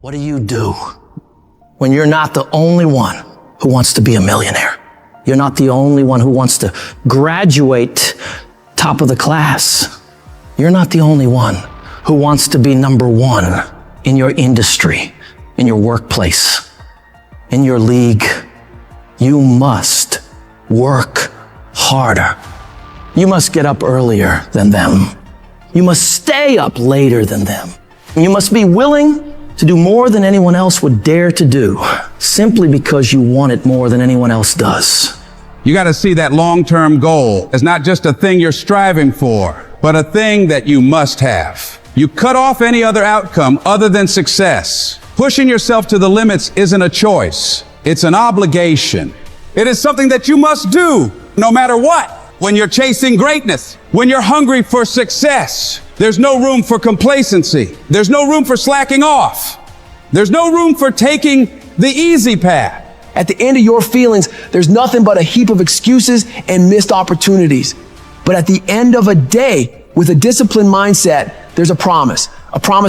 What do you do when you're not the only one who wants to be a millionaire? You're not the only one who wants to graduate top of the class. You're not the only one who wants to be number one in your industry, in your workplace, in your league. You must work harder. You must get up earlier than them. You must stay up later than them. You must be willing to do more than anyone else would dare to do, simply because you want it more than anyone else does. You got to see that long-term goal as not just a thing you're striving for, but a thing that you must have. You cut off any other outcome other than success. Pushing yourself to the limits isn't a choice. It's an obligation. It is something that you must do no matter what. When you're chasing greatness, when you're hungry for success, there's no room for complacency. There's no room for slacking off. There's no room for taking the easy path. At the end of your feelings, there's nothing but a heap of excuses and missed opportunities. But at the end of a day, with a disciplined mindset, there's a promise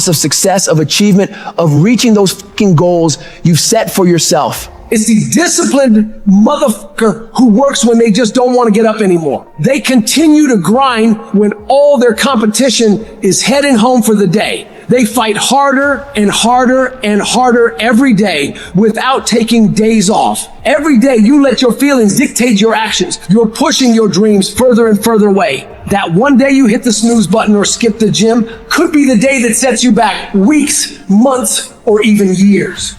of success, of achievement, of reaching those fucking goals you've set for yourself. It's the disciplined motherfucker who works when they just don't want to get up anymore. They continue to grind when all their competition is heading home for the day. They fight harder and harder and harder every day without taking days off. Every day you let your feelings dictate your actions. You're pushing your dreams further and further away. That one day you hit the snooze button or skip the gym could be the day that sets you back weeks, months, or even years.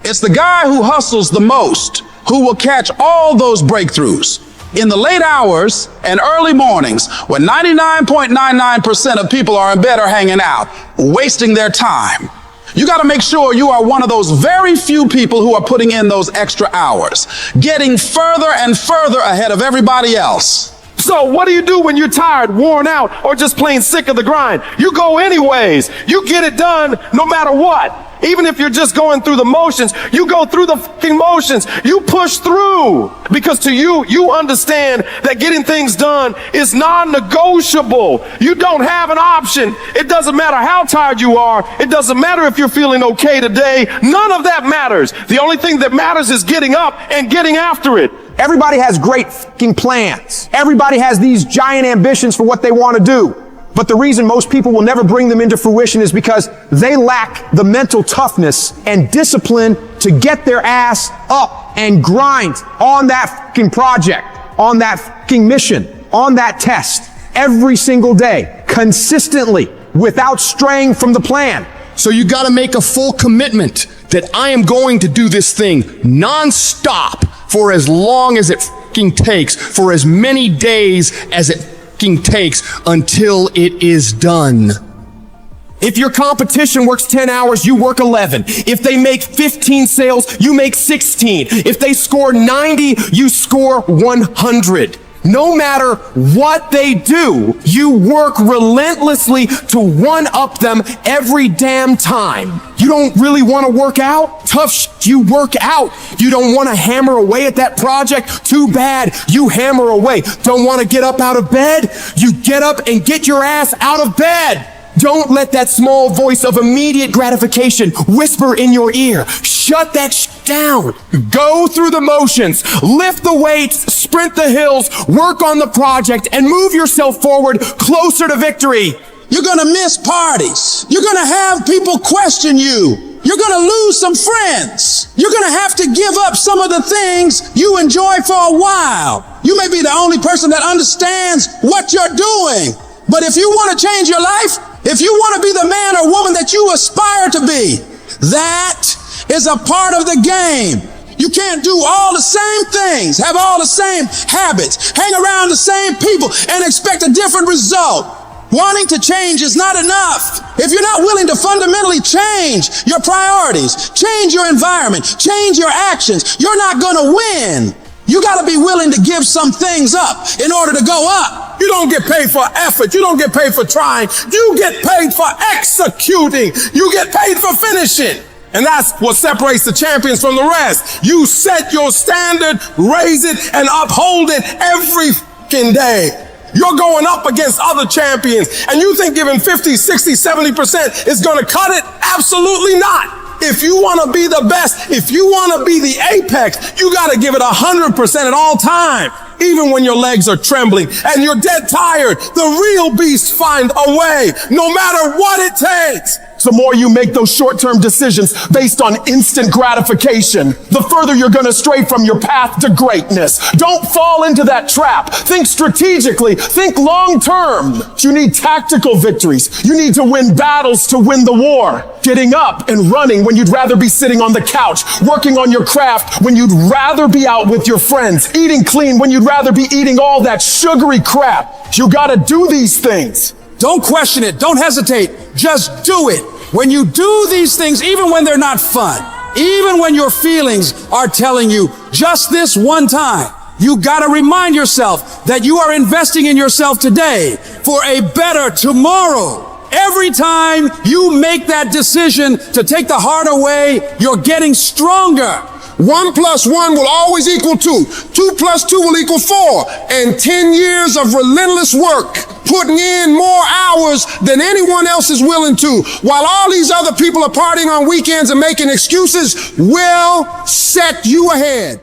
It's the guy who hustles the most who will catch all those breakthroughs in the late hours and early mornings when 99.99% of people are in bed or hanging out, wasting their time. You got to make sure you are one of those very few people who are putting in those extra hours, getting further and further ahead of everybody else. So what do you do when you're tired, worn out, or just plain sick of the grind? You go anyways. You get it done no matter what. Even if you're just going through the motions, you go through the fucking motions. You push through. Because to you, you understand that getting things done is non-negotiable. You don't have an option. It doesn't matter how tired you are. It doesn't matter if you're feeling okay today. None of that matters. The only thing that matters is getting up and getting after it. Everybody has great fucking plans. Everybody has these giant ambitions for what they want to do. But the reason most people will never bring them into fruition is because they lack the mental toughness and discipline to get their ass up and grind on that fucking project, on that fucking mission, on that test every single day, consistently, without straying from the plan. So you gotta make a full commitment that I am going to do this thing non-stop for as long as it fucking takes, for as many days as it takes until it is done. If your competition works 10 hours, you work 11. If they make 15 sales, you make 16. If they score 90, you score 100. No matter what they do, you work relentlessly to one-up them every damn time. You don't really want to work out? Tough shit, you work out. You don't want to hammer away at that project? Too bad, you hammer away. Don't want to get up out of bed? You get up and get your ass out of bed. Don't let that small voice of immediate gratification whisper in your ear. Shut that down. Go through the motions, lift the weights, sprint the hills, work on the project, and move yourself forward closer to victory. You're going to miss parties. You're going to have people question you. You're going to lose some friends. You're going to have to give up some of the things you enjoy for a while. You may be the only person that understands what you're doing. But if you want to change your life, if you want to be the man or woman that you aspire to be, that is a part of the game. You can't do all the same things, have all the same habits, hang around the same people, and expect a different result. Wanting to change is not enough. If you're not willing to fundamentally change your priorities, change your environment, change your actions, you're not going to win. You got to be willing to give some things up in order to go up. You don't get paid for effort. You don't get paid for trying. You get paid for executing. You get paid for finishing. And that's what separates the champions from the rest. You set your standard, raise it, and uphold it every fucking day. You're going up against other champions, and you think giving 50, 60, 70% is going to cut it? Absolutely not. If you want to be the best, if you want to be the apex, you got to give it 100% at all time. Even when your legs are trembling and you're dead tired, the real beasts find a way, no matter what it takes. The more you make those short-term decisions based on instant gratification, the further you're going to stray from your path to greatness. Don't fall into that trap. Think strategically. Think long-term. You need tactical victories. You need to win battles to win the war. Getting up and running when you'd rather be sitting on the couch. Working on your craft when you'd rather be out with your friends. Eating clean when you'd rather be eating all that sugary crap. You got to do these things. Don't question it. Don't hesitate. Just do it. When you do these things, even when they're not fun, even when your feelings are telling you just this one time, you got to remind yourself that you are investing in yourself today for a better tomorrow. Every time you make that decision to take the harder way, you're getting stronger. 1 + 1 will always equal 2. 2 + 2 will equal 4. And 10 years of relentless work, putting in more hours than anyone else is willing to, while all these other people are partying on weekends and making excuses, will set you ahead.